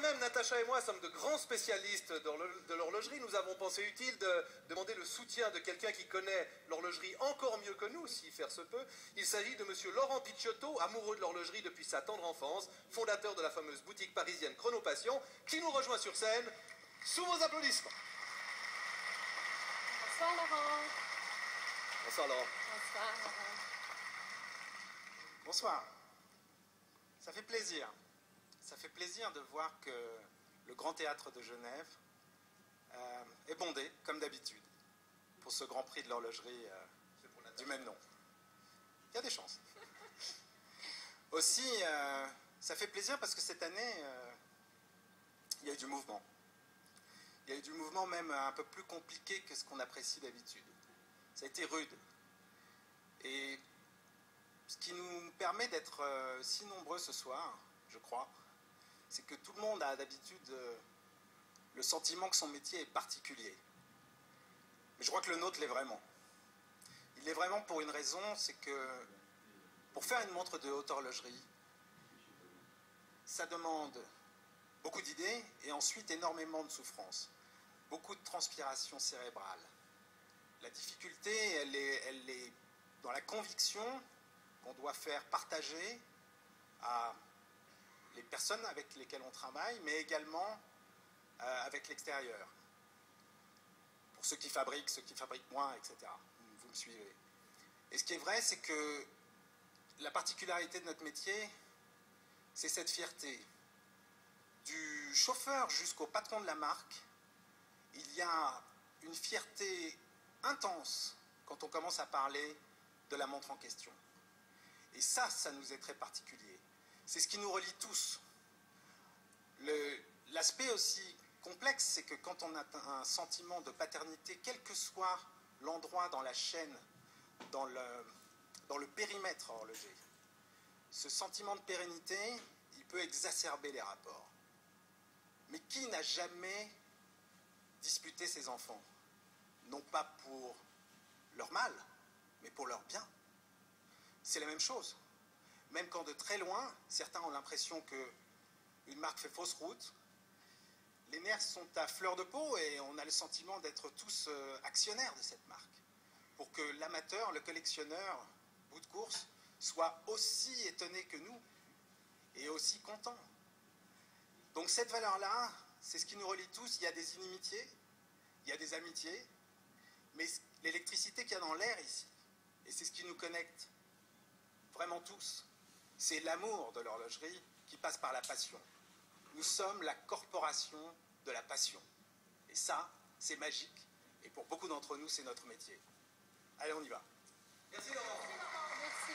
même, Natacha et moi sommes de grands spécialistes de l'horlogerie. Nous avons pensé utile de demander le soutien de quelqu'un qui connaît l'horlogerie encore mieux que nous, si faire se peut. Il s'agit de monsieur Laurent Picciotto, amoureux de l'horlogerie depuis sa tendre enfance, fondateur de la fameuse boutique parisienne Chronopassion, qui nous rejoint sur scène sous vos applaudissements. Bonsoir Laurent. Bonsoir Laurent. Bonsoir Laurent. Bonsoir. Ça fait plaisir. Ça fait plaisir de voir que le Grand Théâtre de Genève est bondé, comme d'habitude, pour ce Grand Prix de l'horlogerie du même nom. Il y a des chances. Aussi, ça fait plaisir parce que cette année, il y a eu du mouvement. Il y a eu du mouvement même un peu plus compliqué que ce qu'on apprécie d'habitude. Ça a été rude. Et ce qui nous permet d'être si nombreux ce soir, je crois, c'est que tout le monde a d'habitude le sentiment que son métier est particulier. Mais je crois que le nôtre l'est vraiment. Il l'est vraiment pour une raison, c'est que pour faire une montre de haute horlogerie, ça demande beaucoup d'idées et ensuite énormément de souffrance, beaucoup de transpiration cérébrale. La difficulté, elle est dans la conviction qu'on doit faire partager à les personnes avec lesquelles on travaille, mais également avec l'extérieur. Pour ceux qui fabriquent moins, etc. Vous me suivez. Et ce qui est vrai, c'est que la particularité de notre métier, c'est cette fierté. Du chauffeur jusqu'au patron de la marque, il y a une fierté intense quand on commence à parler de la montre en question. Et ça nous est très particulier. C'est ce qui nous relie tous. L'aspect aussi complexe, c'est que quand on a un sentiment de paternité, quel que soit l'endroit dans la chaîne, dans le périmètre horloger, ce sentiment de pérennité, il peut exacerber les rapports. Mais qui n'a jamais disputé ses enfants? Non pas pour leur mal, mais pour leur bien. C'est la même chose. Même quand de très loin, certains ont l'impression qu'une marque fait fausse route, les nerfs sont à fleur de peau et on a le sentiment d'être tous actionnaires de cette marque. Pour que l'amateur, le collectionneur, bout de course, soit aussi étonné que nous et aussi content. Donc cette valeur-là, c'est ce qui nous relie tous. Il y a des inimitiés, il y a des amitiés, mais l'électricité qu'il y a dans l'air ici, et c'est ce qui nous connecte vraiment tous, c'est l'amour de l'horlogerie qui passe par la passion. Nous sommes la corporation de la passion. Et ça, c'est magique. Et pour beaucoup d'entre nous, c'est notre métier. Allez, on y va. Merci Laurent. Merci.